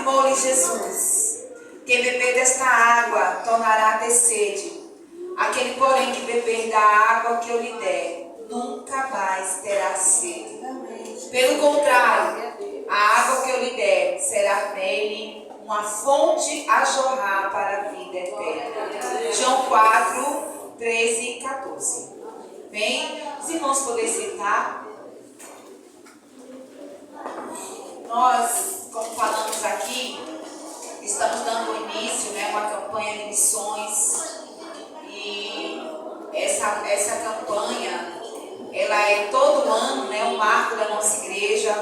afirmou-lhe Jesus: quem beber desta água tornará a ter sede. Aquele, porém, que beber da água que eu lhe der, nunca mais terá sede. Pelo contrário, a água que eu lhe der será nele uma fonte a jorrar para a vida eterna. João 4, 13 e 14. Bem, os irmãos podem sentar. Nós, como falamos aqui, estamos dando início, uma campanha de missões. E essa campanha, ela é todo ano, um marco da nossa igreja.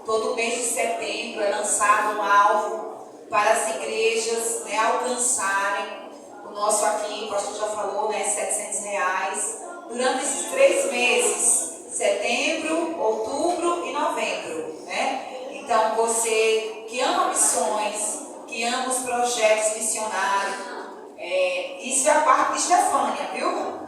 Todo mês de setembro é lançado um alvo para as igrejas alcançarem o nosso aqui, o pastor já falou, R$700. Durante esses 3 meses, setembro, outubro e novembro. Então, você que ama missões, que ama os projetos missionários, isso é a parte de Estefânia, viu?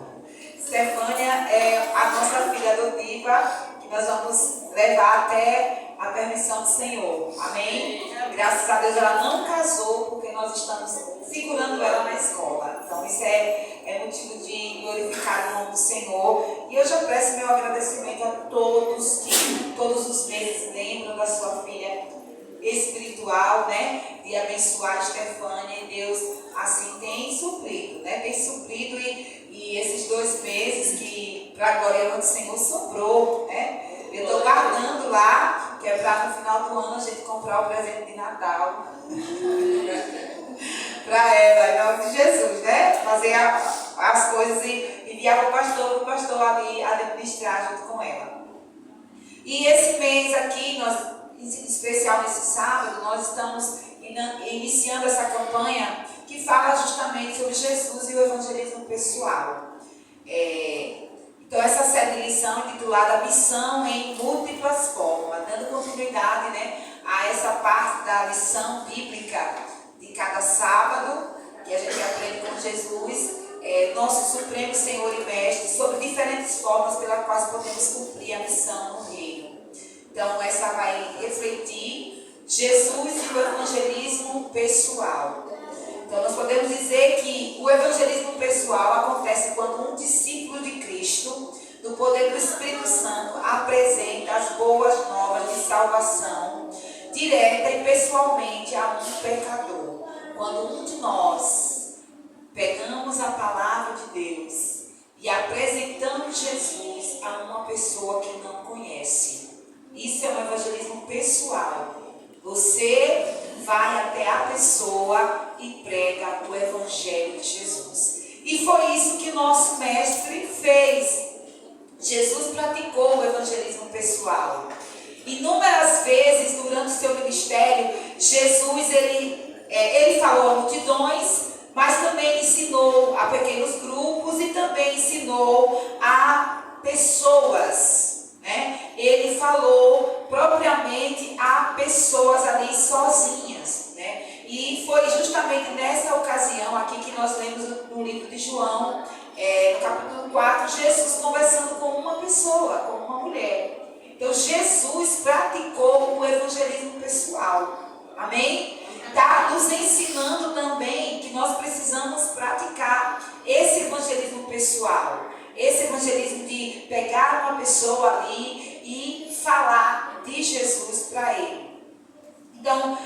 Estefânia é a nossa filha adotiva, que nós vamos levar até a permissão do Senhor. Amém? Graças a Deus ela não casou, porque nós estamos segurando ela na escola. Então isso é motivo de glorificar o nome do Senhor. E eu já peço meu agradecimento a todos que todos os meses lembram da sua filha espiritual, de abençoar a Estefânia. E Deus assim tem suprido, tem suprido. E esses 2 meses que para a glória do Senhor sobrou, eu estou guardando lá, que é para no final do ano a gente comprar o presente de Natal para ela, em nome de Jesus, fazer as coisas e enviar para o pastor ali administrar junto com ela. E esse mês aqui, nós, em especial nesse sábado, nós estamos iniciando essa campanha que fala justamente sobre Jesus e o evangelismo pessoal. Então, essa série de lição é intitulada Missão em Múltiplas Formas, dando continuidade a essa parte da lição bíblica de cada sábado, que a gente aprende com Jesus, nosso Supremo Senhor e Mestre, sobre diferentes formas pelas quais podemos cumprir a missão no reino. Então, essa vai refletir Jesus e o evangelismo pessoal. Então, nós podemos dizer que o evangelismo pessoal acontece quando um discípulo de Cristo, no poder do Espírito Santo, apresenta as boas novas de salvação direta e pessoalmente a um pecador. Quando um de nós pegamos a palavra de Deus e apresentamos Jesus a uma pessoa que não conhece. Isso é um evangelismo pessoal. Você vai até a pessoa e prega o evangelho de Jesus. E foi isso que o nosso mestre fez. Jesus praticou o evangelismo pessoal. Inúmeras vezes durante o seu ministério, Jesus ele falou a multidões, mas também ensinou a pequenos grupos e também ensinou a pessoas. Ele falou propriamente a pessoas ali sozinhas. E foi justamente nessa ocasião aqui que nós lemos no livro de João, no capítulo 4, Jesus conversando com uma pessoa, com uma mulher. Então Jesus praticou o evangelismo pessoal. Amém? Está nos ensinando também que nós precisamos praticar esse evangelismo pessoal. Esse evangelismo de pegar uma pessoa ali e falar de Jesus para ele. Então,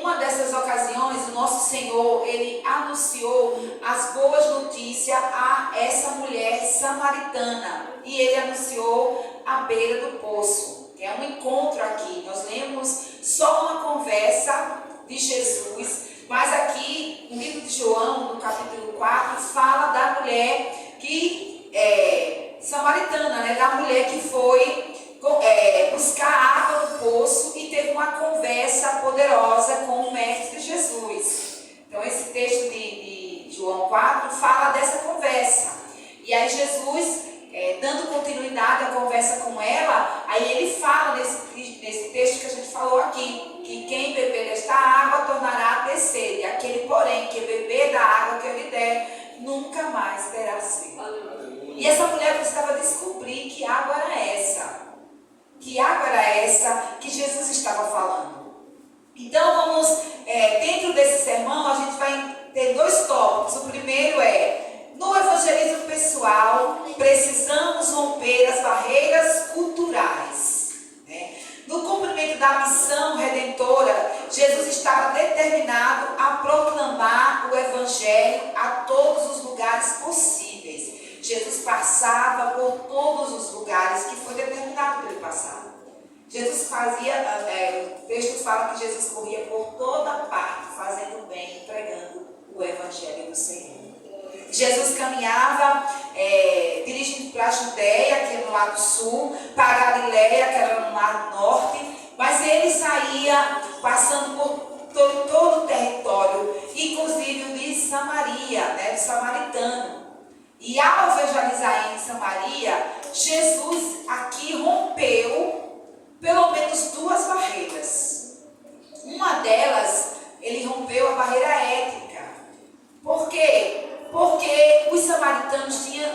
uma dessas ocasiões, o nosso Senhor, ele anunciou as boas notícias a essa mulher samaritana. E ele anunciou à beira do poço. É um encontro aqui. Nós lemos só uma conversa de Jesus. Mas aqui, no livro de João, no capítulo 4, fala da mulher que samaritana, da mulher que foi buscar água no poço e teve uma conversa poderosa com o mestre Jesus. Então esse texto de João 4 fala dessa conversa. E aí Jesus, dando continuidade à conversa com ela, aí ele fala nesse texto que a gente falou aqui, que quem beber desta água tornará a ter sede. Aquele, porém, que beber da água que eu lhe der, nunca mais terá sede. E essa mulher precisava descobrir que água era essa. Que água era essa que Jesus estava falando? Então vamos desafio é, no evangelismo pessoal, precisamos romper as barreiras culturais, né? No cumprimento da missão redentora, Jesus estava determinado a proclamar o evangelho a todos os lugares possíveis. Jesus passava por todos os lugares que foi determinado para ele passar. Jesus fazia, o texto fala que Jesus corria por toda parte, fazendo bem, pregando o evangelho do Senhor. Jesus caminhava, dirigindo para a Judéia, que era no lado sul, para a Galileia, que era no lado norte, mas ele saía passando por todo o território, inclusive o de Samaria, né, do samaritano. E ao evangelizar em Samaria, Jesus aqui rompeu pelo menos duas barreiras. Uma delas, ele rompeu a barreira étnica. Por quê? Porque os samaritanos tinham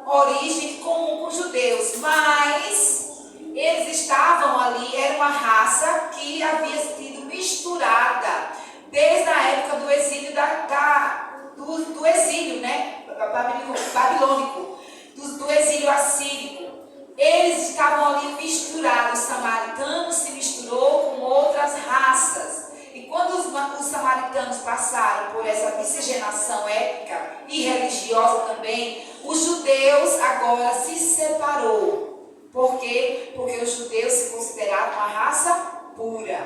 origem comum com os judeus, mas eles estavam ali, era uma raça que havia sido misturada desde a época do exílio, do exílio, né, babilônico, do exílio assírico. Eles estavam ali misturados, os samaritanos se misturou com outras raças. E quando os samaritanos passaram por essa miscigenação étnica e religiosa também, os judeus agora se separou. Por quê? Porque os judeus se consideravam uma raça pura.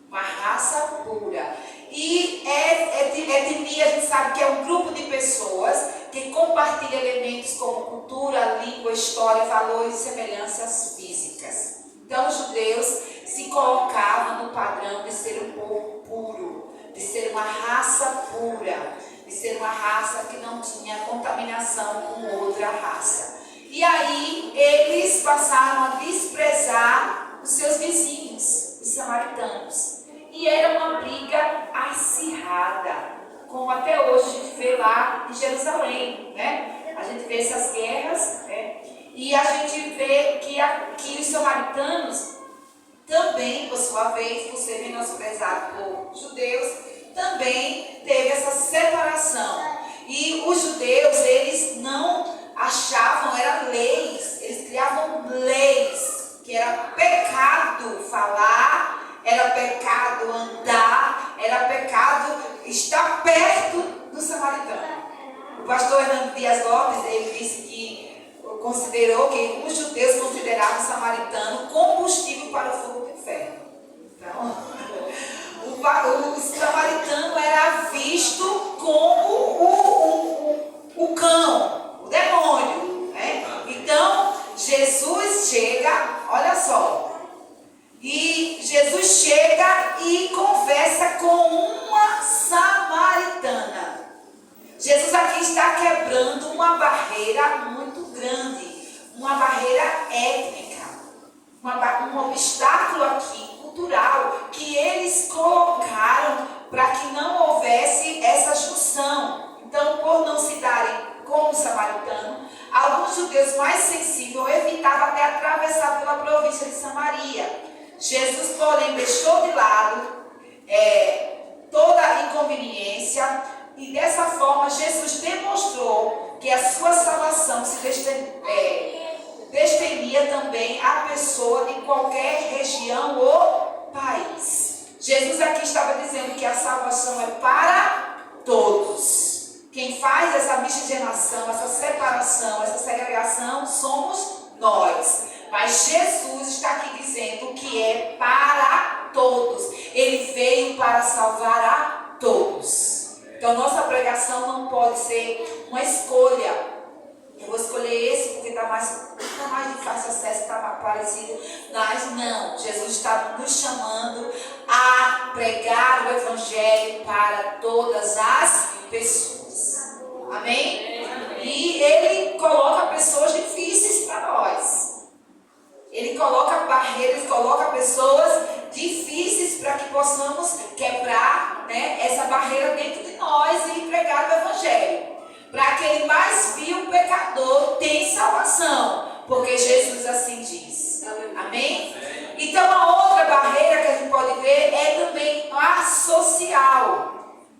Uma raça pura. E etnia, a gente sabe que é um grupo de pessoas que compartilha elementos como cultura, língua, história, valores e semelhanças físicas. Então, os judeus se colocavam no padrão de ser um povo puro, de ser uma raça pura, de ser uma raça que não tinha contaminação com outra raça. E aí, eles passaram a desprezar os seus vizinhos, os samaritanos. E era uma briga acirrada, como até hoje a gente vê lá em Jerusalém, né? A gente vê essas guerras, né? E a gente vê que os samaritanos também, por sua vez, por ser menosprezado por judeus, também teve essa separação. E os judeus, eles não achavam, eram leis, eles criavam leis, que era pecado falar, era pecado andar, era pecado estar perto do samaritano. O pastor Hernando Dias Lopes, ele disse que considerou que os judeus consideravam o samaritano combustível para o fogo do inferno. Então, o samaritano era visto como o cão, o demônio, né? Então, Jesus chega, olha só, e Jesus chega e conversa com uma samaritana. Jesus aqui está quebrando uma barreira muito grande, uma barreira étnica, um obstáculo aqui cultural que eles colocaram para que não houvesse essa junção. Então, por não se darem como o samaritano, alguns judeus mais sensíveis evitavam até atravessar pela província de Samaria. Jesus, porém, deixou de lado toda a inconveniência e dessa forma Jesus demonstrou que a sua salvação se destenia também à pessoa de qualquer região ou país. Jesus aqui estava dizendo que a salvação é para todos. Quem faz essa miscigenação, essa separação, essa segregação somos nós. Mas Jesus está aqui dizendo que é para todos. Ele veio para salvar a todos. Então, nossa pregação não pode ser uma escolha. Eu vou escolher esse porque está mais de fácil acesso, está mais parecido. Mas não, Jesus está nos chamando a pregar o Evangelho para todas as pessoas. Amém? E Ele coloca pessoas difíceis para nós. Ele coloca barreiras, coloca pessoas difíceis para que possamos quebrar, né, essa barreira dentro de nós e pregar o Evangelho. Para aquele mais vil pecador tem salvação, porque Jesus assim diz. Amém? Então a outra barreira que a gente pode ver é também a social.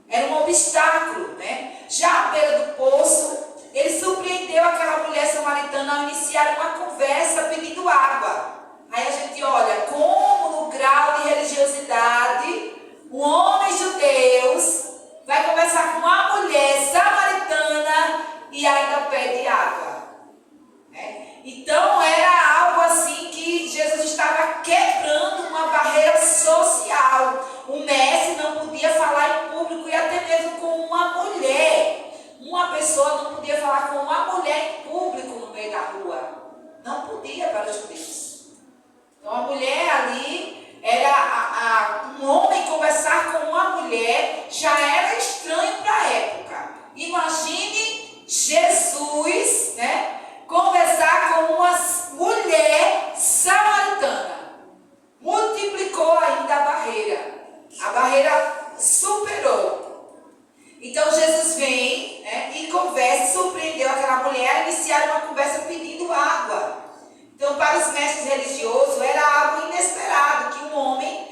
Era um obstáculo, né? já à beira do poço, ele surpreendeu aquela mulher samaritana ao iniciar uma conversa pedindo água. Aí a gente olha como no grau de religiosidade, um homem judeu vai conversar com uma mulher samaritana e ainda pede água. Então era algo assim que Jesus estava quebrando uma barreira social. O mestre não podia falar em público e até mesmo com uma mulher. Uma pessoa não podia falar com uma mulher em público no meio da rua. Não podia para os judeus. Então a mulher ali, era um homem conversar com uma mulher já era estranho para a época. Imagine Jesus, conversar com uma mulher samaritana. Multiplicou ainda a barreira. A barreira superou. Então Jesus vem e conversa, surpreendeu aquela mulher a iniciar uma conversa pedindo água. Então para os mestres religiosos era algo inesperado que um homem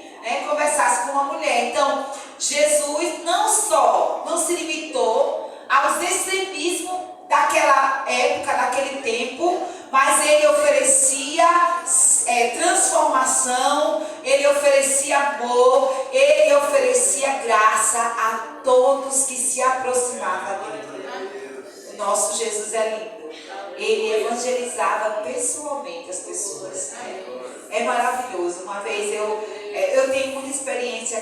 conversasse com uma mulher. Então Jesus não só não se limitou aos extremismos daquela época, daquele tempo, mas ele oferecia transformação, ele oferecia amor, ele oferecia graça a todos que se aproximavam dele. O nosso Jesus é lindo. Ele evangelizava pessoalmente as pessoas. É maravilhoso. Uma vez eu tenho muita experiência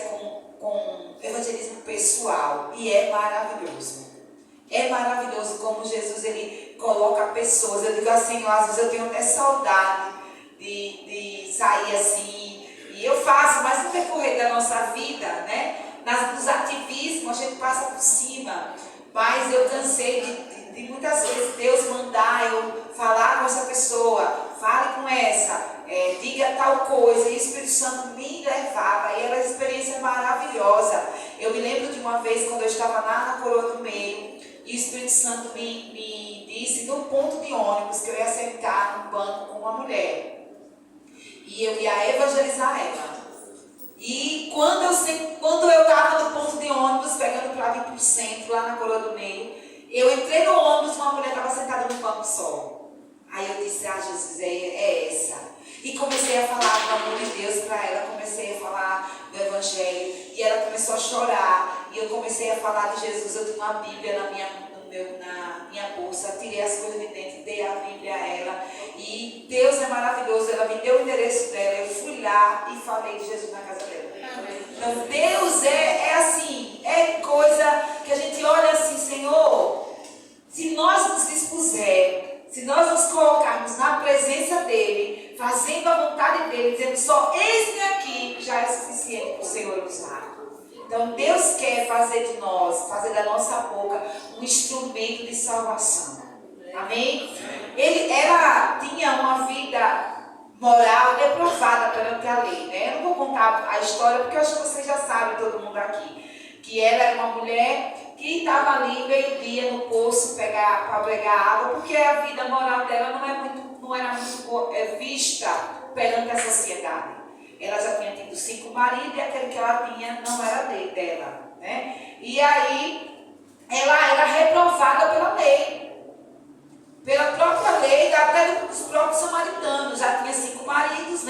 com evangelismo pessoal e é maravilhoso. É maravilhoso como Jesus ele coloca pessoas. Eu digo assim, às vezes eu tenho até saudade de sair assim. E eu faço, mas no decorrer da nossa vida, nos ativismos a gente passa por cima. Mas eu cansei de muitas vezes Deus mandar eu falar com essa pessoa, fale com essa, diga tal coisa, e o Espírito Santo me levava, e era uma experiência maravilhosa. Eu me lembro de uma vez quando eu estava lá na Coroa do Meio, e o Espírito Santo me disse no ponto de ônibus que eu ia sentar no banco com uma mulher, e eu ia evangelizar ela. E quando eu estava no ponto de ônibus, pegando para vir para o centro, lá na Coroa do Meio, eu entrei no ônibus, uma mulher estava sentada no banco só. Aí eu disse, Jesus, é essa. E comecei a falar do amor de Deus para ela, comecei a falar do Evangelho. E ela começou a chorar. E eu comecei a falar de Jesus. Eu tinha uma Bíblia na minha bolsa, tirei as coisas de dentro, dei a Bíblia a ela. E Deus é maravilhoso, ela me deu o endereço dela. Eu fui lá e falei de Jesus na casa dela. Então Deus é assim, é coisa que a gente olha assim, Senhor, se nós nos dispusermos, se nós nos colocarmos na presença dEle, fazendo a vontade dEle, dizendo só eis-me aqui, já é suficiente para o Senhor usar. Então Deus quer fazer de nós, fazer da nossa boca um instrumento de salvação. Amém? Ela tinha uma vida moral reprovada perante a lei. Eu não vou contar a história porque eu acho que vocês já sabem, todo mundo aqui, que ela era uma mulher que estava ali meio-dia no poço para pegar água, porque a vida moral dela não era muito vista perante a sociedade. Ela já tinha tido 5 maridos e aquele que ela tinha não era dela. E aí ela era reprovada pela lei. Pela própria lei, até dos próprios samaritanos. Já tinha 5 maridos,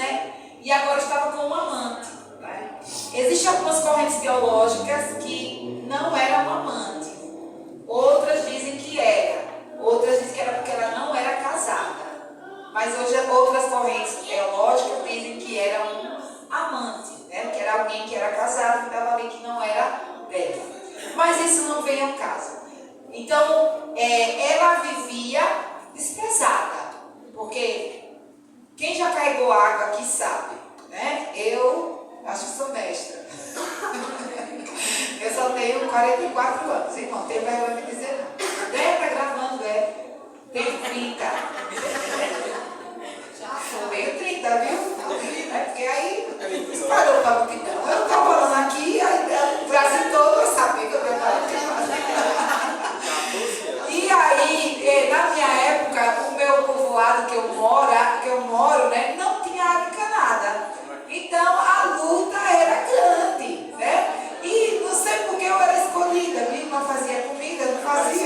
e agora estava com um amante. Existem algumas correntes teológicas que não era um amante. Outras dizem que era. Outras dizem que era porque ela não era casada. Mas hoje outras correntes teológicas dizem que era um amante, que era alguém que era casado, que estava ali que não era dela. Mas isso não vem ao caso. Então, ela vivia desprezada, porque quem já carregou água aqui sabe, eu acho que sou mestra. Eu só tenho 44 anos, irmão, tem vergonha de dizer não. Tá gravando, tenho 30. Já tenho 30, viu? Porque aí disparou para a multidão. Eu estou falando aqui, o Brasil todo vai saber que eu tenho 44. E aí, na minha época, o meu povoado que eu moro, não tinha água encanada. Então, a luta era grande, E não sei porque eu era escolhida. Minha irmã fazia comida, eu não fazia.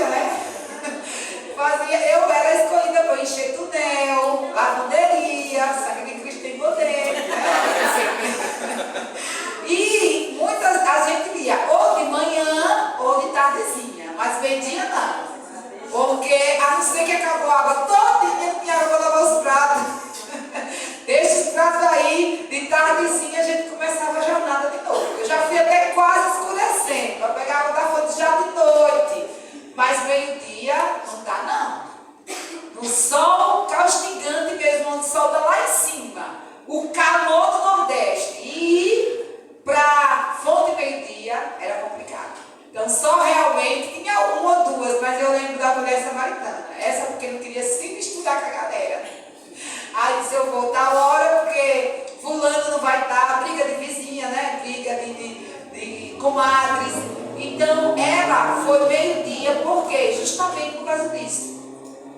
comadres. Então ela foi meio-dia, por quê? Justamente por causa disso.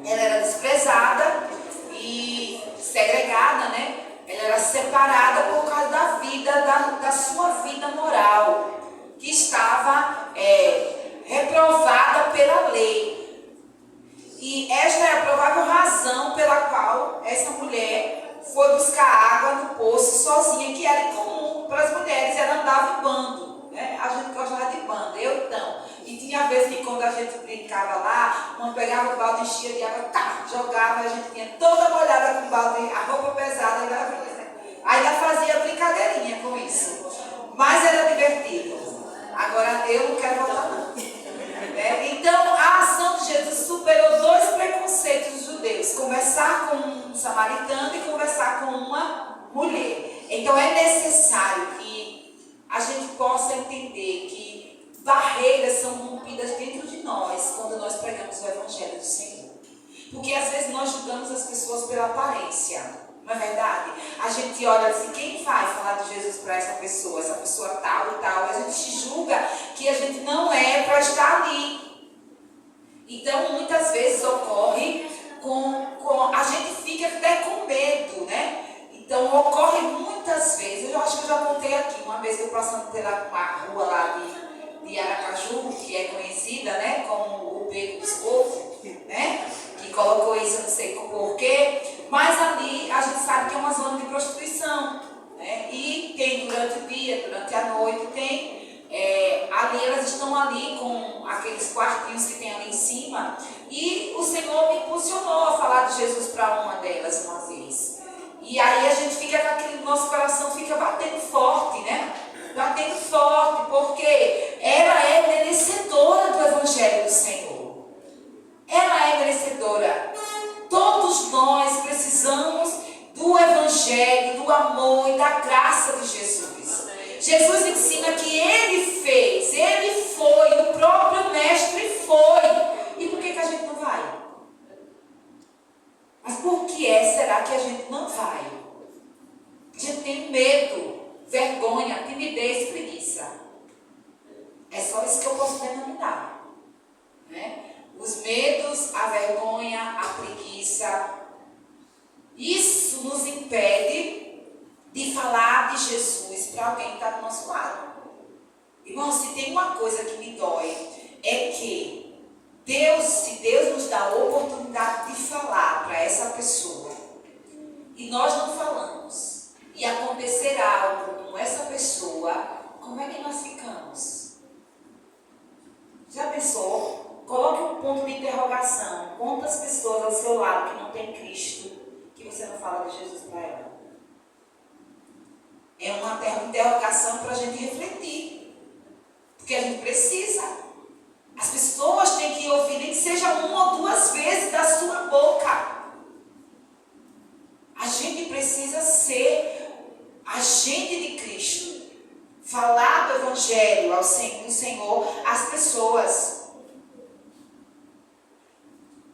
Ela era desprezada e segregada, né? Ela era separada por causa da vida, da sua vida moral, que estava reprovada pela lei. E esta é a provável razão pela qual essa mulher foi buscar água no poço sozinha, que era incomum para as mulheres, ela andava em bando, né? A gente gostava de bando, eu então. E tinha vezes que quando a gente brincava lá, uma pegava o balde, enchia de água, jogava, a gente tinha toda molhada com o balde, a roupa pesada, ainda fazia brincadeirinha com isso. Mas era divertido. Agora eu não quero voltar não. Então a ação de Jesus superou 2 preconceitos judeus: conversar com um samaritano e conversar com uma mulher. Então é necessário que a gente possa entender que barreiras são rompidas dentro de nós quando nós pregamos o Evangelho do Senhor. Porque às vezes nós julgamos as pessoas pela aparência, não é verdade? A gente olha assim, quem vai falar de Jesus para essa pessoa tal e tal, a gente julga que a gente não é para estar ali. Então muitas vezes ocorre a gente fica até com medo, né? Então ocorre muitas vezes, eu acho que eu já contei aqui, uma vez eu passando pela rua lá de Aracaju, que é conhecida, né, como o Beco dos Povos, né, que colocou isso, eu não sei porquê, mas ali a gente sabe que é uma zona de prostituição, né, e tem durante o dia, durante a noite, tem, ali elas estão ali com aqueles quartinhos que tem ali em cima, e o Senhor me impulsionou a falar de Jesus para uma delas uma vez. E aí a gente fica com aquele, nosso coração fica batendo forte, né? Batendo forte, porque ela é merecedora do Evangelho do Senhor. Ela é merecedora. Todos nós precisamos do Evangelho, do amor e da graça de Jesus. Jesus ensina que Ele fez, Ele foi, o próprio Mestre foi. E por que a gente não vai? Mas por que será que a gente não vai? A gente tem medo, vergonha, timidez, preguiça. É só isso que eu posso denominar, né? Os medos, a vergonha, a preguiça. Isso nos impede de falar de Jesus para alguém que está do nosso lado. Irmão, se tem uma coisa que me dói, é que se Deus nos dá a oportunidade de falar para essa pessoa, e nós não falamos, e acontecer algo com essa pessoa, como é que nós ficamos? Já pensou? Coloque um ponto de interrogação. Quantas pessoas ao seu lado que não tem Cristo, que você não fala de Jesus para ela? É uma interrogação para a gente refletir. Porque a gente precisa. As pessoas têm que ouvir, nem que seja 1 ou 2 vezes da sua boca. A gente precisa ser agente de Cristo. Falar do Evangelho do Senhor às pessoas.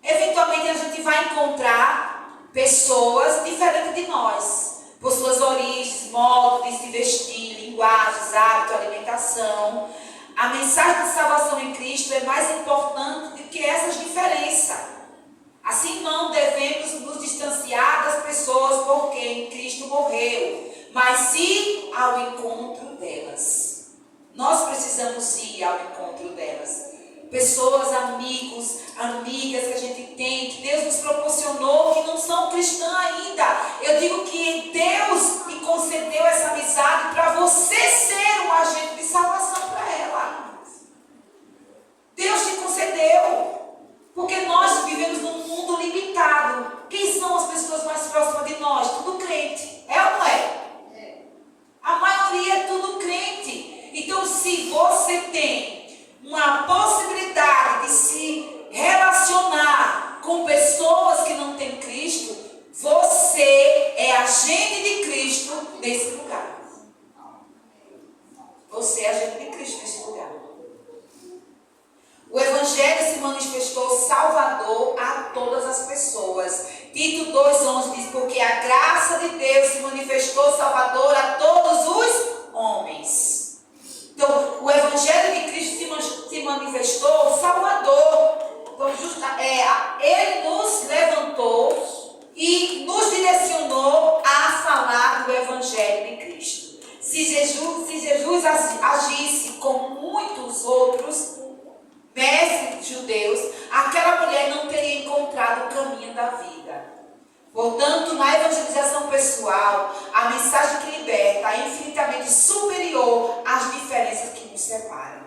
Eventualmente a gente vai encontrar pessoas diferentes de nós, por suas origens, modo de se vestir, linguagens, hábito, alimentação. A mensagem de salvação em Cristo é mais importante do que essas diferenças. Assim não devemos nos distanciar das pessoas porque em Cristo morreu, mas sim ao encontro delas. Nós precisamos ir ao encontro delas. Pessoas, amigos, amigas que a gente tem, que Deus nos proporcionou, que não são cristãs ainda. Eu digo que Deus te concedeu essa amizade para você ser um agente de salvação para ela. Deus te concedeu. Porque nós vivemos num mundo limitado. Quem são as pessoas mais próximas de nós? Tudo crente. É ou não é? A maioria é tudo crente. Então, se você tem uma possibilidade de se relacionar com pessoas que não têm Cristo, você é agente de Cristo nesse lugar. Você é agente de Cristo nesse lugar. O Evangelho se manifestou salvador a todas as pessoas. Tito 2,11 diz, porque a graça de Deus se manifestou salvador a todos os homens. Então, o Evangelho Jesus agisse como muitos outros mestres judeus, aquela mulher não teria encontrado o caminho da vida. Portanto, na evangelização pessoal, a mensagem que liberta é infinitamente superior às diferenças que nos separam.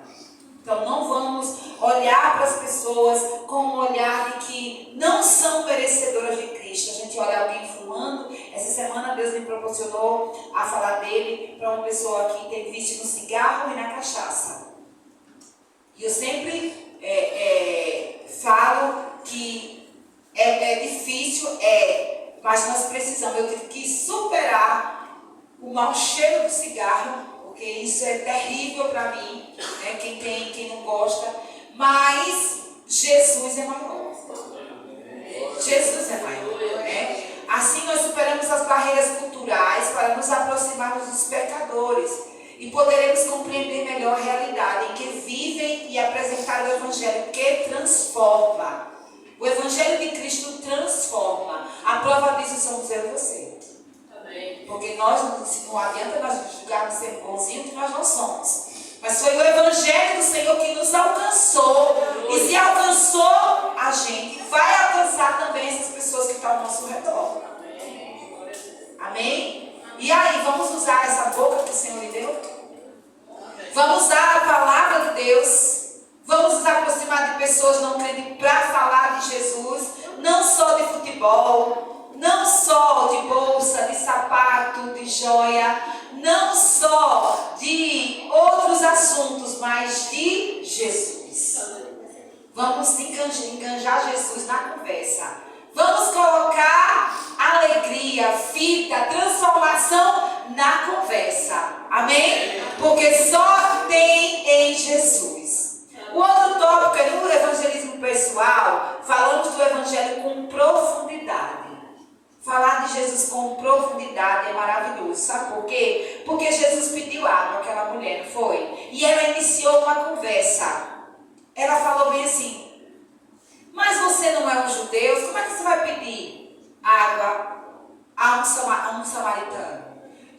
Então, não vamos olhar para as pessoas com um olhar de que não são merecedoras de Cristo. A gente olha alguém fumando. Essa semana Deus me proporcionou a falar dele para uma pessoa que tem vício no cigarro e na cachaça. E eu sempre falo que é difícil, mas nós precisamos. Eu tive que superar o mau cheiro do cigarro, porque isso é terrível para mim, né? Quem não gosta. Mas Jesus é maior. Jesus é maior, né? Assim nós superamos as barreiras culturais para nos aproximarmos dos pecadores e poderemos compreender melhor a realidade em que vivem e apresentar o Evangelho que transforma. O Evangelho de Cristo transforma. A prova disso somos eu e você. Porque nós não adianta nós julgarmos ser bonzinho, que nós não somos. Mas foi o Evangelho do Senhor que nos alcançou. E se alcançou a gente, vai alcançar também essas pessoas que estão ao nosso redor. Amém? E aí, vamos usar essa boca que o Senhor lhe deu? Vamos usar a palavra de Deus. Vamos nos aproximar de pessoas não crentes para falar de Jesus. Não só de futebol, não só de bolsa, de sapato, de joia, não só de outros assuntos, mas de Jesus. Vamos enganjar Jesus na conversa. Vamos colocar alegria, vida, transformação na conversa. Amém? Porque só tem em Jesus. O outro tópico é no evangelismo pessoal. Falamos do evangelho com profundidade. Falar de Jesus com profundidade é maravilhoso. Sabe por quê? Porque Jesus pediu água àquela mulher, não foi? E ela iniciou uma conversa. Ela falou bem assim: mas você não é um judeu, como é que você vai pedir água a um samaritano?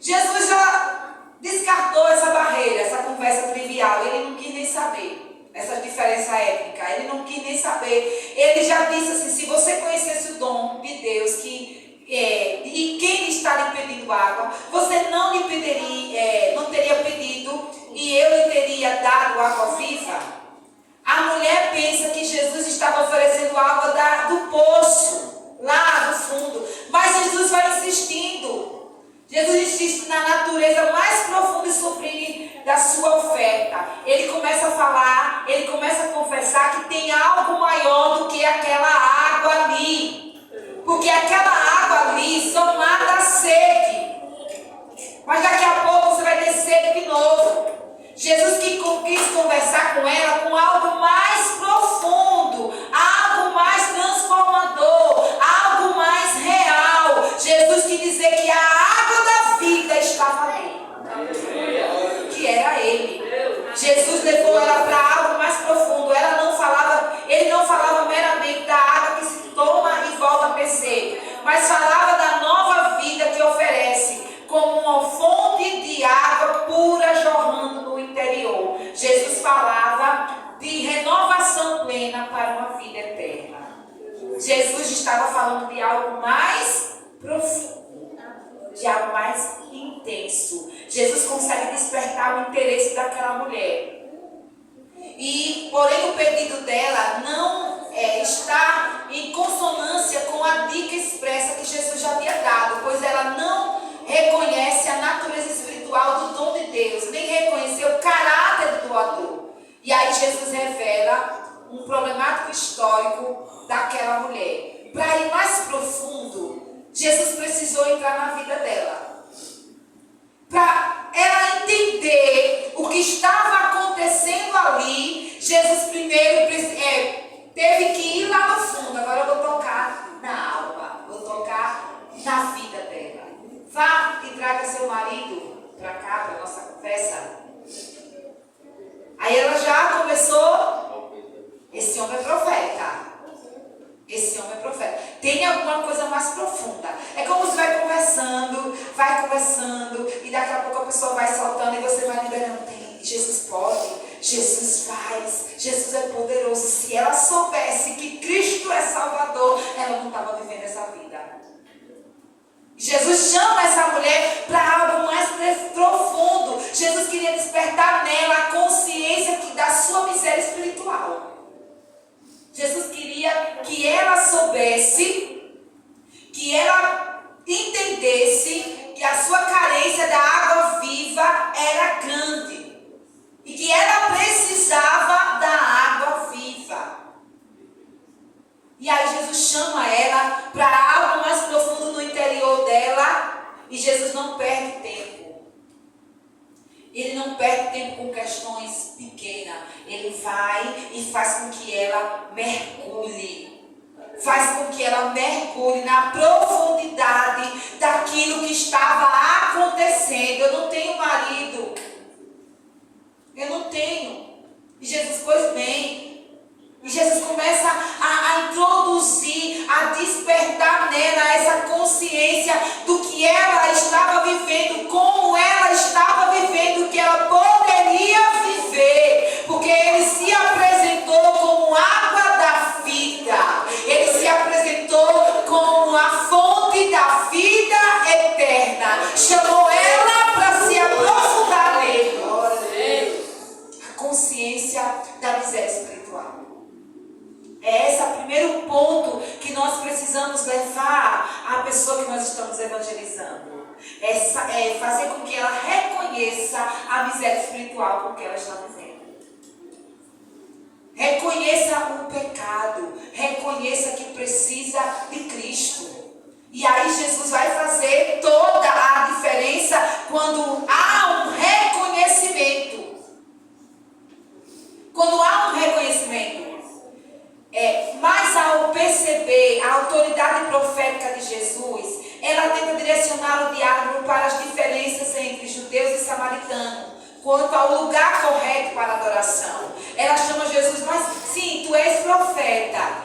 Jesus já descartou essa barreira, essa conversa trivial. Ele não quis nem saber essa diferença étnica. Ele não quis nem saber. Ele já disse assim: se você conhecesse o dom de Deus e quem está lhe pedindo água, você não teria pedido e eu lhe teria dado água viva. A mulher pensa que Jesus estava oferecendo água do poço, lá no fundo. Mas Jesus vai insistindo. Jesus insiste na natureza mais profunda e sublime da sua oferta. Ele começa a falar, ele começa a confessar que tem algo maior do que aquela água ali. Porque aquela água ali só mata a sede. Mas daqui a pouco você vai ter sede de novo. Jesus quis conversar com ela com algo mais profundo, algo mais transformador, algo mais real. Jesus quis dizer que a água da vida estava ali, que era Ele. Jesus levou ela para algo mais profundo. Ele não falava meramente da água que se toma e volta a perceber, mas falava da nova vida que oferece, como uma fonte de água pura jorrando no interior. Jesus falava de renovação plena para uma vida eterna. Jesus estava falando de algo mais profundo, de algo mais intenso. Jesus consegue despertar o interesse daquela mulher. Porém, o pedido dela não está em consonância com a dica expressa que Jesus já havia dado, pois ela não reconhece a natureza espiritual do dom de Deus, nem reconheceu o caráter do doador. E aí Jesus revela um problemático histórico daquela mulher. Para ir mais profundo, Jesus precisou entrar na vida dela. Para ela entender o que estava acontecendo ali, Jesus primeiro teve que ir lá no fundo. Agora eu vou tocar na alma, vou tocar na vida dela. Vá e traga seu marido para cá, para a nossa conversa. Aí ela já começou. Esse homem é profeta. Esse homem é profeta. Tem alguma coisa mais profunda. É como você vai conversando, e daqui a pouco a pessoa vai soltando e você Jesus pode, Jesus faz, Jesus é poderoso. Se ela soubesse que Cristo é Salvador, ela não estava vivendo essa vida. Jesus chama essa mulher para algo mais profundo. Jesus queria despertar nela a consciência da sua miséria espiritual. Jesus queria que ela soubesse, que ela entendesse que a sua carência da água viva era grande e que ela precisava da água viva. E aí Jesus chama ela para algo mais profundo no interior dela, e Jesus não perde tempo. Ele não perde tempo com questões pequenas. Ele vai e faz com que ela mergulhe. Faz com que ela mergulhe na profundidade daquilo que estava acontecendo. Eu não tenho marido. Eu não tenho. E Jesus, pois bem. E Jesus começa a introduzir, a despertar nela essa consciência do que ela estava vivendo, como ela estava vivendo, o que ela poderia viver. Porque ele se apresentou como água da vida. Ele se apresentou como a fonte da vida eterna. Chamou ela para se aprofundar nele. A consciência da miséria espiritual. É esse o primeiro ponto que nós precisamos levar à pessoa que nós estamos evangelizando. É fazer com que ela reconheça a miséria espiritual com que ela está vivendo. Reconheça o pecado. Reconheça que precisa de Cristo. E aí Jesus vai fazer toda a diferença quando há um reconhecimento. Quando há um reconhecimento. Mas ao perceber a autoridade profética de Jesus, ela tenta direcionar o diálogo para as diferenças entre judeus e samaritanos, quanto ao lugar correto para a adoração. Ela chama Jesus, mas sim, tu és profeta.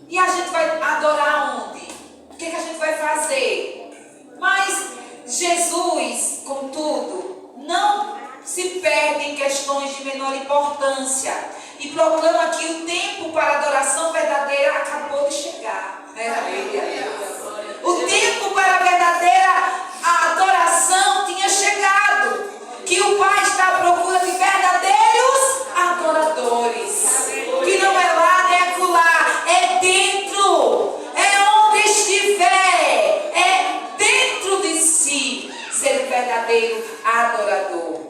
E a gente vai adorar onde? O que a gente vai fazer? Mas Jesus, contudo, não se perde em questões de menor importância. E proclama que o tempo para a adoração verdadeira acabou de chegar. O tempo para a verdadeira adoração tinha chegado. Que o Pai está à procura de verdadeiros adoradores. Que não é lá nem acolá, é dentro. É onde estiver. É dentro de si ser um verdadeiro adorador.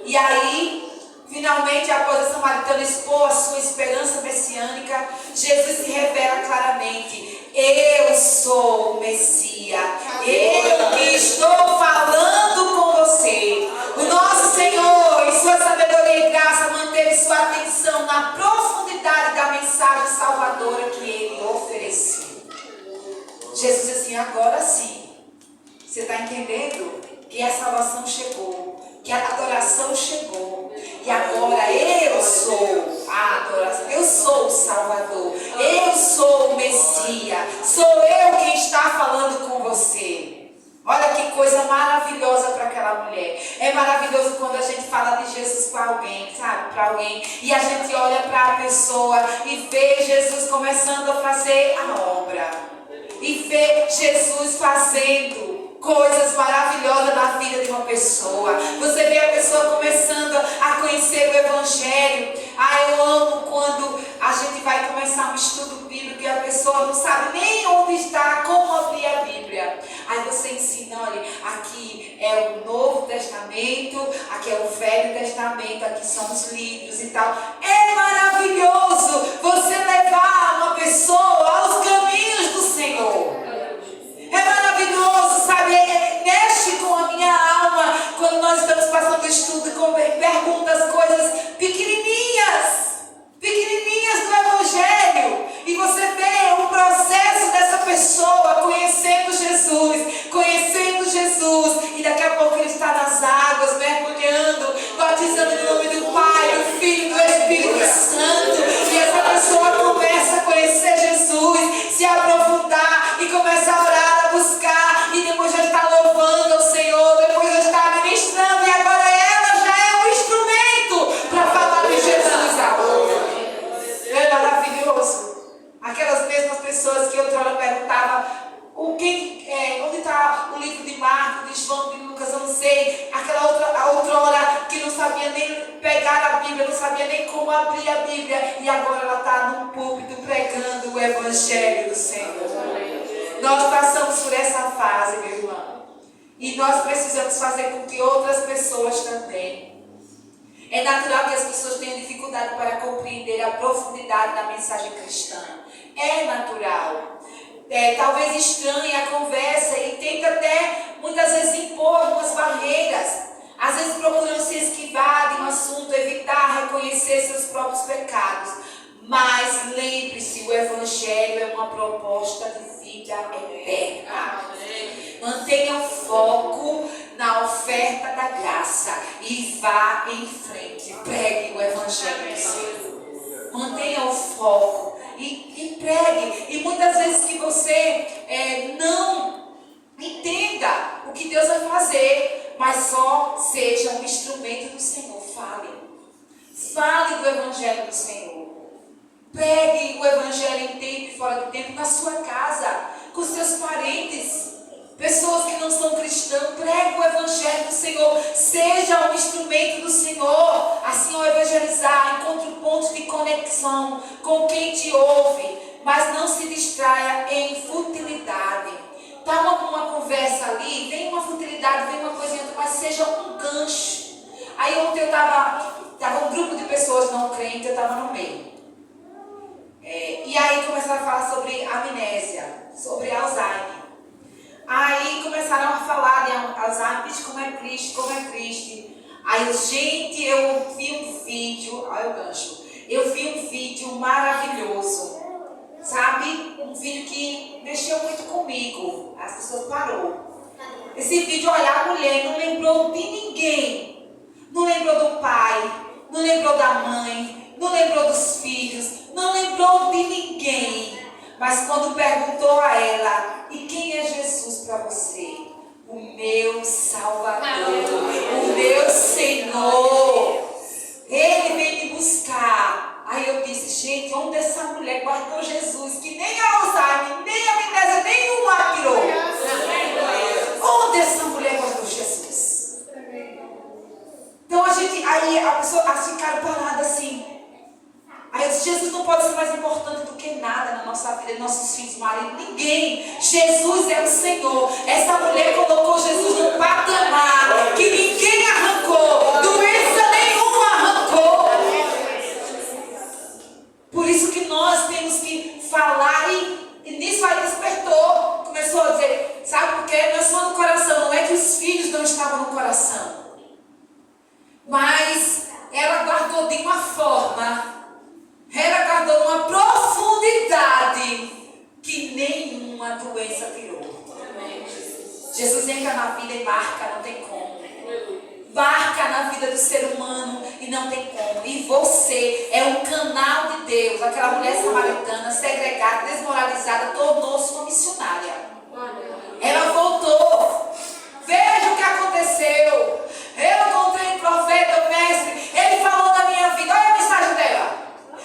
E aí, finalmente, após a samaritana expor a sua esperança messiânica, Jesus se revela claramente: eu sou o Messias, eu que estou falando com você. O nosso Senhor, em sua sabedoria e graça, manteve sua atenção na profundidade da mensagem salvadora que ele ofereceu. Jesus disse assim: agora sim, você está entendendo que a salvação chegou, que a adoração chegou. E agora eu sou a adoração, eu sou o Salvador, eu sou o Messias, sou eu quem está falando com você. Olha que coisa maravilhosa para aquela mulher. É maravilhoso quando a gente fala de Jesus para alguém, sabe? Para alguém. E a gente olha para a pessoa e vê Jesus começando a fazer a obra. E vê Jesus fazendo coisas maravilhosas na vida de uma pessoa. Você vê a pessoa começando a conhecer o Evangelho. Eu amo quando a gente vai começar um estudo bíblico e a pessoa não sabe nem onde está, como abrir a Bíblia. Aí você ensina: olha, aqui é o Novo Testamento, aqui é o Velho Testamento, aqui são os livros e tal. É maravilhoso você levar uma pessoa aos caminhos do Senhor. É maravilhoso, sabe? Mexe com a minha alma quando nós estamos passando o estudo e perguntas, coisas pequenininhas do Evangelho. E você vê o processo dessa pessoa conhecendo Jesus. E daqui a pouco ele está nas águas, mergulhando, batizando no nome do Pai, do Filho e do Espírito Santo. E essa pessoa começa a conhecer Jesus, se aprofundar e começa a orar, a buscar. E depois já está louvando ao Senhor, depois já está ministrando. E agora ela já é o instrumento como abrir a Bíblia e agora ela está no púlpito pregando o Evangelho do Senhor. Nós passamos por essa fase, meu irmão. E nós precisamos fazer com que outras pessoas também. É natural que as pessoas tenham dificuldade para compreender a profundidade da mensagem cristã. É natural. Talvez estranhe a conversa e tenta até, muitas vezes, impor algumas barreiras. Às vezes procurando se esquivar de um assunto, evitar reconhecer seus próprios pecados. Mas lembre-se, o Evangelho é uma proposta de vida eterna. Mantenha o foco na oferta da graça e vá em frente. Pregue o Evangelho do Senhor. Mantenha o foco e pregue. E muitas vezes que você não entenda o que Deus vai fazer, mas só seja um instrumento do Senhor. Fale. Fale do Evangelho do Senhor. Pregue o Evangelho em tempo e fora do tempo, na sua casa, com seus parentes, pessoas que não são cristãs. Pregue o Evangelho do Senhor. Seja um instrumento do Senhor. Assim, ao evangelizar, encontre pontos de conexão com quem te ouve, mas não se distraia em futilidade. Está uma conversa ali, vem uma futilidade, vem uma coisinha, mas seja um gancho. Aí ontem eu estava um grupo de pessoas não crentes, eu estava no meio. E aí começaram a falar sobre amnésia, sobre Alzheimer. Aí começaram a falar de Alzheimer, como é triste. Aí gente, eu vi um vídeo, olha o gancho, eu vi um vídeo maravilhoso, sabe? Um vídeo que mexeu muito comigo, as pessoas parou. Esse vídeo, olha, a mulher não lembrou de ninguém, não lembrou do pai, não lembrou da mãe, não lembrou dos filhos, não lembrou de ninguém. Mas quando perguntou a ela, e quem é Jesus para você? O meu Salvador, o meu Senhor. Ele veio me buscar. Aí eu disse, gente, onde essa mulher guardou Jesus? Que nem a Alzheimer, nem a amnésia, nenhuma tirou. Onde essa mulher guardou Jesus? Então aí a pessoa ficaram parada assim. Aí eu disse, Jesus não pode ser mais importante do que nada na nossa vida, nossos filhos, marido, ninguém. Jesus é o Senhor. Essa mulher colocou Jesus num patamar que ninguém arrancou, doença nenhuma arrancou. Por isso que nós temos que falar e nisso aí despertou. Começou a dizer, sabe por quê? Não é só no coração, não é que os filhos não estavam no coração. Mas ela guardou de uma forma, ela guardou uma profundidade que nenhuma doença tirou. Jesus entra na vida e marca, não tem como. Marca na vida do ser humano e não tem como. E você é um canal de Deus. Aquela mulher samaritana, segregada, desmoralizada, tornou-se uma missionária. Ela voltou. Veja o que aconteceu. Eu encontrei um profeta, o mestre. Ele falou da minha vida. Olha a mensagem dela.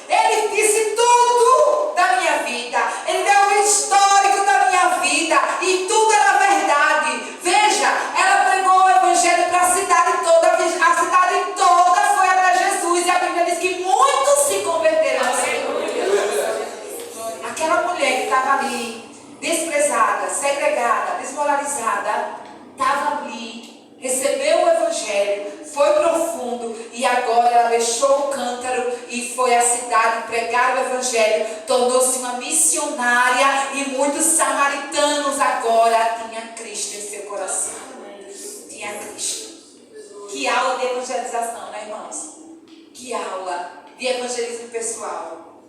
Ele disse tudo da minha vida. Ele deu o histórico da minha vida. E tudo era verdade. Veja, ela pregou o Evangelho para a cidade toda. A cidade toda foi até Jesus. E a Bíblia diz que muitos se converteram ao Senhor. Aquela mulher que estava ali, desprezada, segregada, desmoralizada, estava ali, recebeu o Evangelho, foi profundo e agora ela deixou o cântaro e foi à cidade pregar o Evangelho, tornou-se uma missionária e muitos samaritanos agora tinham Cristo em seu coração. Tinha Cristo. Que aula de evangelização, né, irmãos? Que aula de evangelismo pessoal.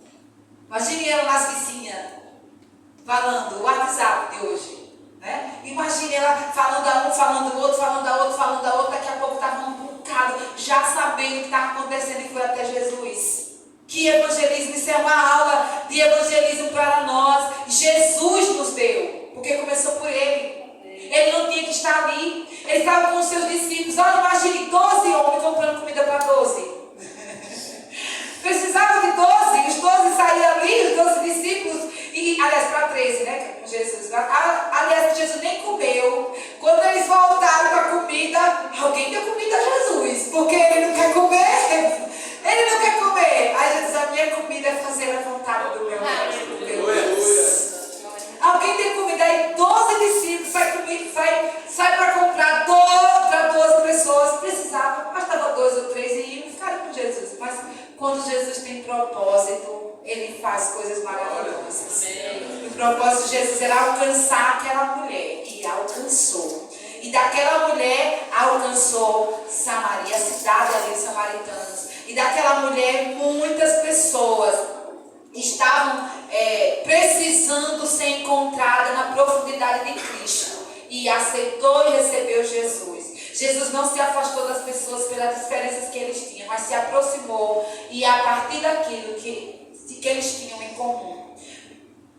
Imagine ela nas vizinhas, falando o WhatsApp de hoje. Né? Imagine ela falando a um, falando o outro, falando a outro, falando a outro. Daqui a pouco estava um bocado, já sabendo o que estava acontecendo e foi até Jesus. Que evangelismo, isso é uma aula de evangelismo para nós. Jesus nos deu, porque começou por Ele. Ele não tinha que estar ali. Ele estava com os seus discípulos. Olha, imagine 12 homens comprando comida para 12. Precisava de 12. Os 12 saíram ali, os 12 discípulos. E, aliás, para 13, né? Jesus. Aliás, Jesus nem comeu. Quando eles voltaram com a comida, alguém deu comida a Jesus. Porque ele não quer comer. Ele não quer comer. Quando Jesus tem propósito, Ele faz coisas maravilhosas. O propósito de Jesus era alcançar aquela mulher, e alcançou. E daquela mulher alcançou Samaria, a cidade ali de samaritanos. E daquela mulher muitas pessoas estavam precisando ser encontradas na profundidade de Cristo. E aceitou e recebeu Jesus. Jesus não se afastou das pessoas pelas diferenças que eles tinham, mas se aproximou, e a partir daquilo que eles tinham em comum.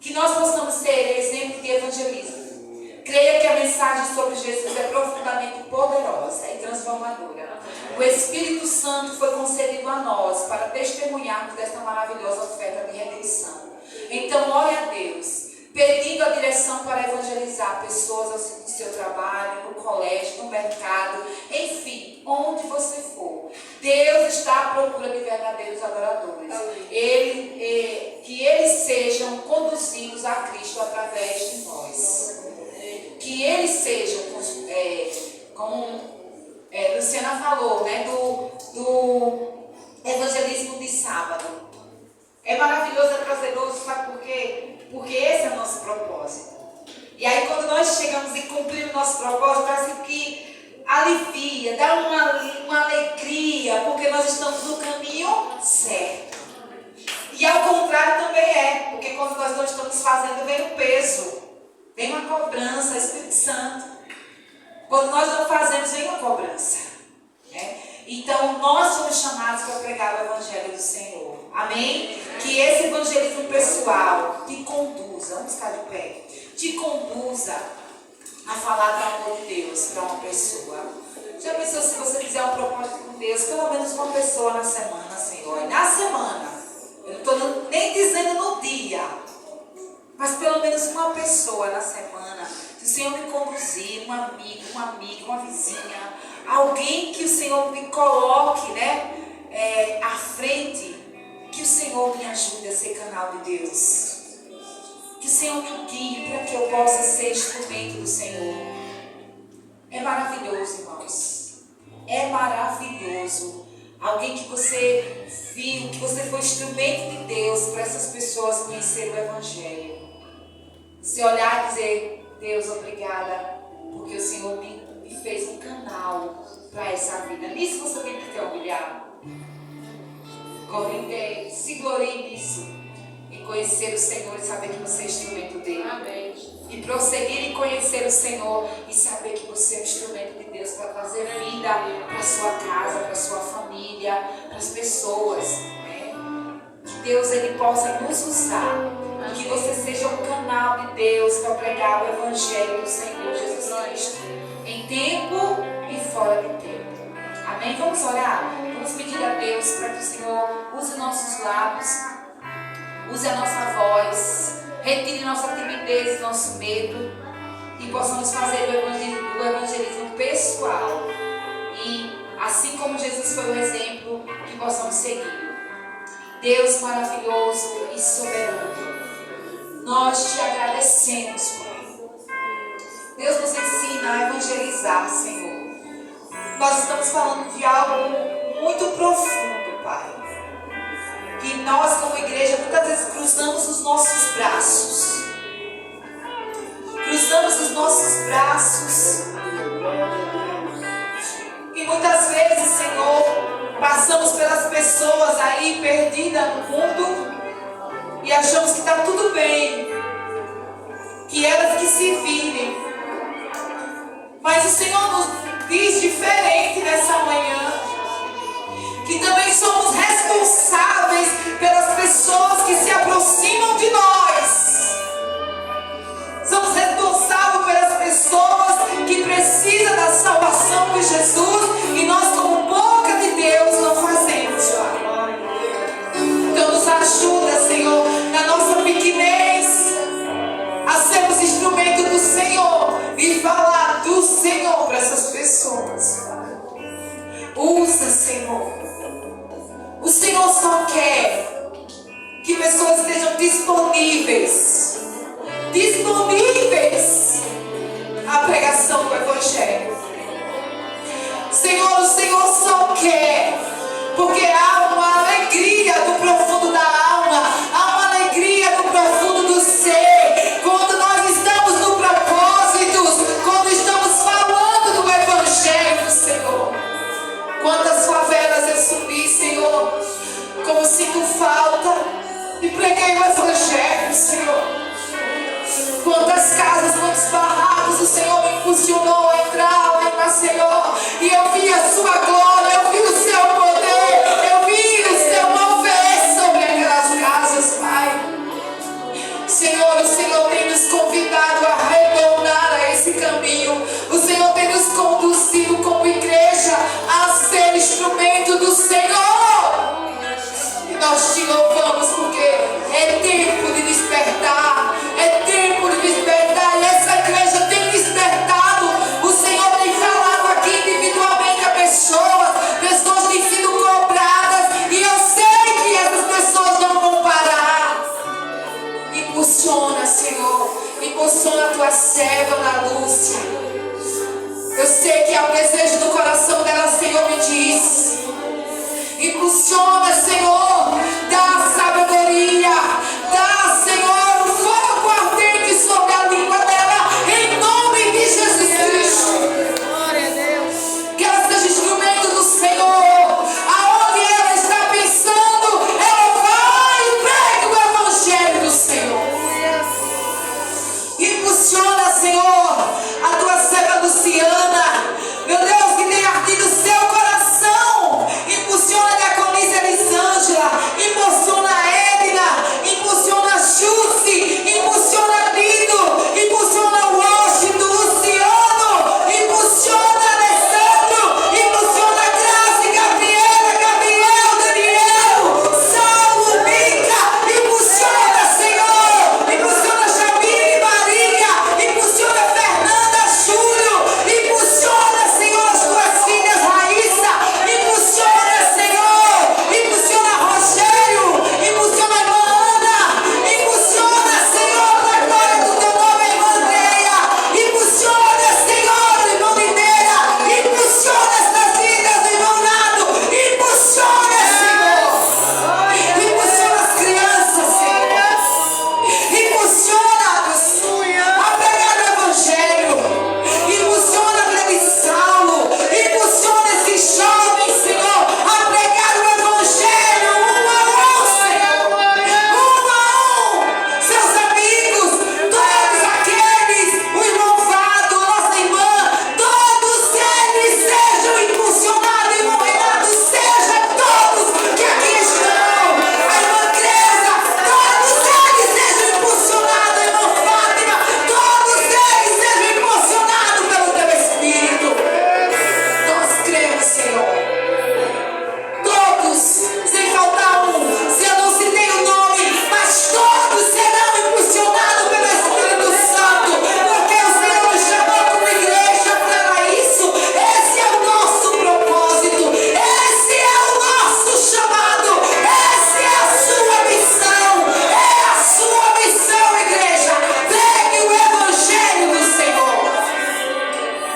Que nós possamos ser exemplo de evangelismo. Creia que a mensagem sobre Jesus é profundamente poderosa e transformadora. O Espírito Santo foi concedido a nós para testemunharmos desta maravilhosa oferta de redenção. Então, ore a Deus, pedindo a direção para evangelizar pessoas no seu trabalho, no colégio, no mercado, enfim, onde você for. Deus está à procura de verdadeiros adoradores. Que eles sejam conduzidos a Cristo através de nós. Que eles sejam, como Luciana falou, né, do evangelismo de sábado. É maravilhoso, é prazeroso, sabe por quê? Porque esse é o nosso propósito. E aí quando nós chegamos e cumprimos o nosso propósito, parece que alivia, dá uma alegria, porque nós estamos no caminho certo. E ao contrário também porque quando nós não estamos fazendo, vem o peso, vem uma cobrança, Espírito Santo. Quando nós não fazemos, vem uma cobrança. Então nós somos chamados para pregar o Evangelho do Senhor. Amém? Que esse evangelismo pessoal te conduza, vamos ficar de pé, te conduza a falar do amor de Deus para uma pessoa. Já pensou se você fizer um propósito com Deus, pelo menos uma pessoa na semana, Senhor? E na semana, eu não estou nem dizendo no dia, mas pelo menos uma pessoa na semana. Se o Senhor me conduzir, um amigo, uma amiga, uma vizinha, alguém que o Senhor me coloque, à frente, que o Senhor me ajude a ser canal de Deus. Que o Senhor me guie para que eu possa ser instrumento do Senhor. É maravilhoso, irmãos. É maravilhoso. Alguém que você viu, que você foi instrumento de Deus para essas pessoas conhecerem o Evangelho. Você olhar e dizer: Deus, obrigada, porque o Senhor me fez um canal para essa vida. Nisso você tem que ter orgulhado. Se glorie nisso, em conhecer o Senhor e saber que você é instrumento dele. Amém. E prosseguir em conhecer o Senhor e saber que você é um instrumento de Deus para trazer vida para a sua casa, para a sua família, para as pessoas. Que Deus ele possa nos usar. E que você seja um canal de Deus para pregar o Evangelho do Senhor Jesus Cristo, em tempo e fora de tempo. Amém? Vamos orar? Vamos pedir a Deus para que o Senhor use nossos lábios, use a nossa voz, retire nossa timidez, nosso medo, e possamos fazer o evangelismo pessoal. E assim como Jesus foi o exemplo, que possamos seguir. Deus maravilhoso e soberano, nós te agradecemos, Pai. Deus nos ensina a evangelizar, Senhor. Nós estamos falando de algo muito profundo, Pai. Que nós, como igreja, muitas vezes cruzamos os nossos braços. Cruzamos os nossos braços. E muitas vezes, Senhor, passamos pelas pessoas aí perdidas no mundo e achamos que está tudo bem. Que elas que se virem. Mas o Senhor nos diz diferente nessa manhã, que também somos responsáveis pelas pessoas que se aproximam de nós. Somos responsáveis pelas pessoas que precisam da salvação de Jesus, e nós, como boca de Deus, não fazemos, Pai. Então nos ajuda, Senhor, na nossa pequenez, a sermos instrumento do Senhor e falar do Senhor para essas pessoas. Usa, Senhor. O Senhor só quer que pessoas estejam disponíveis à pregação do Evangelho. Senhor, o Senhor só quer, porque há uma alegria preguei o Evangelho, Senhor. Quantas casas, quantos barracos o Senhor me impulsionou a entrar, Senhor. E eu vi a sua glória, eu vi o seu poder, eu vi o seu mover sobre aquelas casas, Pai. Senhor, o Senhor tem nos convidado a retornar a esse caminho. O Senhor tem nos conduzido como igreja a ser instrumento do Senhor. E nós te louvamos porque é tempo de despertar. É tempo de despertar. E essa igreja tem despertado. O Senhor tem falado aqui individualmente a pessoas. Pessoas têm sido cobradas. E eu sei que essas pessoas não vão parar. Impulsiona, Senhor. Impulsiona a tua serva, Ana Lúcia. Eu sei que é o desejo do coração dela, Senhor, me diz. Impulsiona, Senhor. Dá sabedoria. Dá, Senhor, um fogo ardente sobre a língua dela. Em nome de Jesus Cristo. Glória a Deus. Que ela seja instrumento do Senhor. Aonde ela está pensando, ela vai e prega o Evangelho do Senhor. Impulsiona, Senhor, a tua serva Luciana. Meu Deus, que tem ardido o seu coração. Impulsiona a Diaconisa Elisângela. Impulsiona a Edna. Impulsiona a Jussi. Impulsiona a Lido. Impulsiona o Washington, Luciano. Impulsiona a Alessandro. Impulsiona a Graça, Gabriela, Gabriel, Daniel, Saulo, Mica. Impulsiona, Senhor. Impulsiona Jamile, Maria. Impulsiona Fernanda, Júlio. Impulsiona, Senhor, as tuas filhas, Raíssa. Impulsiona, Senhor. Impulsiona Rogério. Impulsiona a irmã Ana. Impulsiona, Senhor, para a glória do teu nome, a irmã Andréia. Impulsiona, Senhor, irmão Mineira. Impulsiona estas vidas, irmão Nado. Impulsiona, Senhor. Impulsiona as crianças, Senhor. Impulsiona-nos a pregar o Evangelho. Impulsiona a vida de Saulo. Impulsiona esses jovens, Senhor, a pregar o Evangelho um a um, Senhor. Um a um. Seus amigos, todos aqueles, o irmão Vado, nossa irmã, todos eles sejam impulsionados, irmão Renato, seja todos que aqui estão. A irmã Creuza, todos eles sejam impulsionados, irmão Fátima, todos eles sejam impulsionados pelo teu Espírito. Nós cremos, Senhor. Todos, sem faltar um. Se eu não citei o nome, mas todos serão impulsionados pelo Espírito Santo, porque o Senhor nos chamou como igreja para isso. Esse é o nosso propósito, esse é o nosso chamado, essa é a sua missão, é a sua missão, igreja. Pregue o Evangelho do Senhor,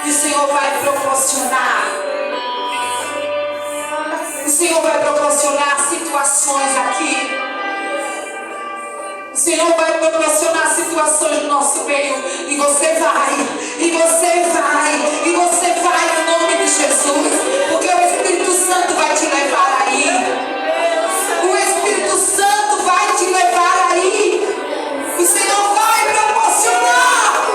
e o Senhor vai proporcionar. O Senhor vai proporcionar situações aqui. O Senhor vai proporcionar situações no nosso meio. E você vai. E você vai. E você vai no nome de Jesus. Porque o Espírito Santo vai te levar aí. O Espírito Santo vai te levar aí. O Senhor vai proporcionar.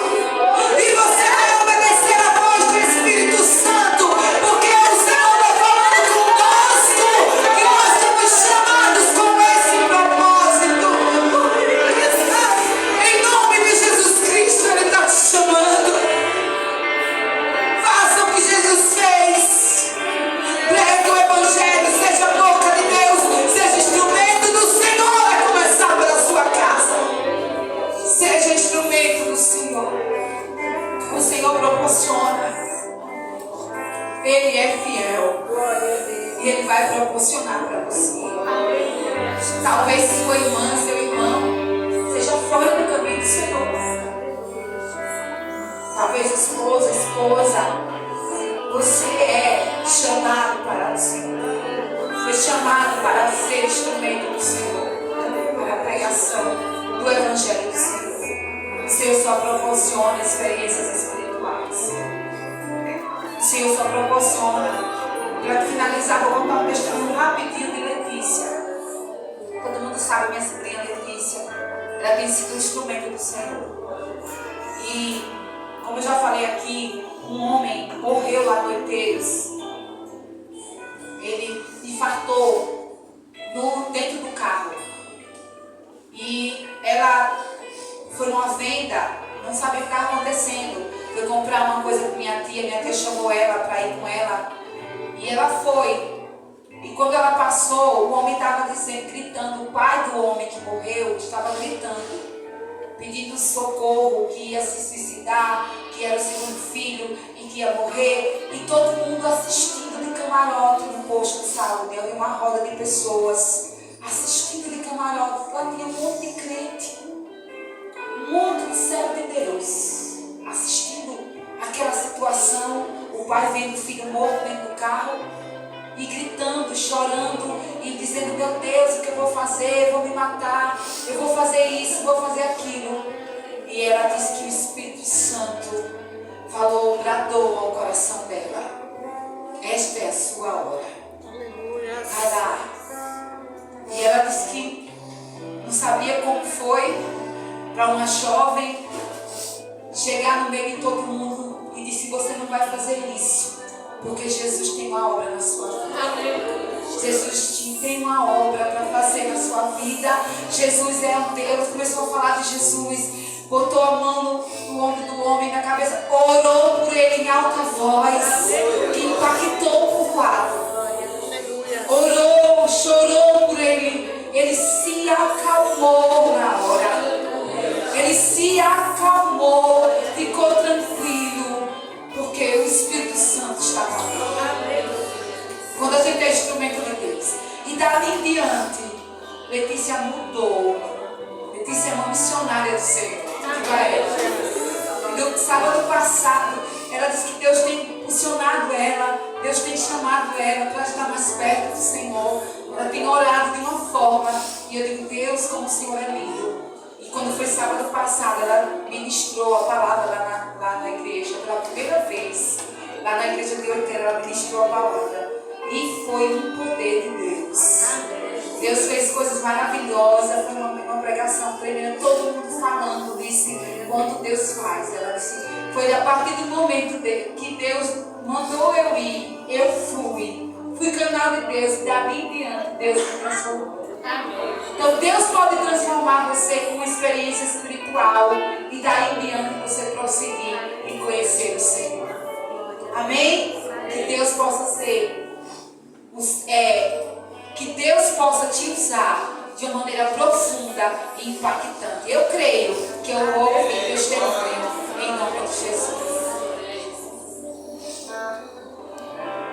E você vai obedecer a voz do Espírito Santo. Porque o Senhor vai falando conosco. E nós somos chamados com esse propósito. Em nome de Jesus Cristo, Ele está te chamando. Faça o que Jesus fez. Pregue o Evangelho, seja a boca de Deus, seja instrumento do Senhor, a começar pela sua casa. Seja instrumento do Senhor. O Senhor proporciona. Ele é fiel. E Ele vai proporcionar para você. Talvez sua irmã, seu irmão, seja fora do caminho do Senhor. Talvez esposa, você é chamado para o Senhor. Foi chamado para ser instrumento do Senhor, para a pregação do Evangelho do Senhor. O Senhor só proporciona experiências espirituais. O Senhor só proporciona. Para finalizar, vou contar um testemunho rapidinho de Letícia. Todo mundo sabe minha sobrinha Letícia. ela tem sido um instrumento do Senhor. E, como eu já falei aqui, um homem morreu lá no Oiteiros. Ele infartou dentro do carro. E ela foi numa venda, não sabia o que estava acontecendo. Foi comprar uma coisa com minha tia chamou ela para ir com ela. E ela foi. E quando ela passou, o homem estava gritando, o pai do homem que morreu estava gritando, pedindo socorro, que ia se suicidar, que era o segundo filho e que ia morrer. E todo mundo assistindo de camarote no posto de saúde. Havia uma roda de pessoas assistindo de camarote. Lá tinha um monte de crente, um monte de servo de Deus, assistindo aquela situação. O pai vendo o filho morto dentro do carro e gritando, chorando e dizendo: meu Deus, o que eu vou fazer? Eu vou me matar, eu vou fazer isso, vou fazer aquilo. E ela disse que o Espírito Santo falou, bradou ao coração dela: esta é a sua hora, vai lá. E ela disse que não sabia como foi para uma jovem chegar no meio de todo mundo e disse: você não vai fazer isso, porque Jesus tem uma obra na sua vida. Jesus tem uma obra para fazer na sua vida. Jesus é um Deus. Começou a falar de Jesus, botou a mão no ombro do homem, na cabeça, orou por ele em alta voz, que impactou o povoado. Orou, chorou por ele. Ele se acalmou na hora. Ele se acalmou, ficou tranquilo, porque o Espírito Santo estava ali. Quando a gente é instrumento de Deus. E dali em diante, Letícia mudou. Letícia é uma missionária do Senhor. No sábado passado, ela disse que Deus tem impulsionado ela, Deus tem chamado ela para estar mais perto do Senhor. Ela tem orado de uma forma, e eu digo: Deus, como o Senhor é lindo. E quando foi sábado passado, ela ministrou a palavra lá na igreja, pela primeira vez. Lá na igreja de Oiteiro, ela ministrou a palavra. E foi um poder de Deus. Deus fez coisas maravilhosas. Foi uma pregação tremenda. Todo mundo falando disse quando Deus faz. Ela disse: foi a partir do momento que Deus mandou eu ir, eu fui. Fui canal de Deus. E dali em diante, Deus me transformou. Então Deus pode transformar você com uma experiência espiritual. E daí em diante você prosseguir e conhecer o Senhor. Amém? Que Deus possa ser. Que Deus possa te usar de uma maneira profunda e impactante. Eu creio que eu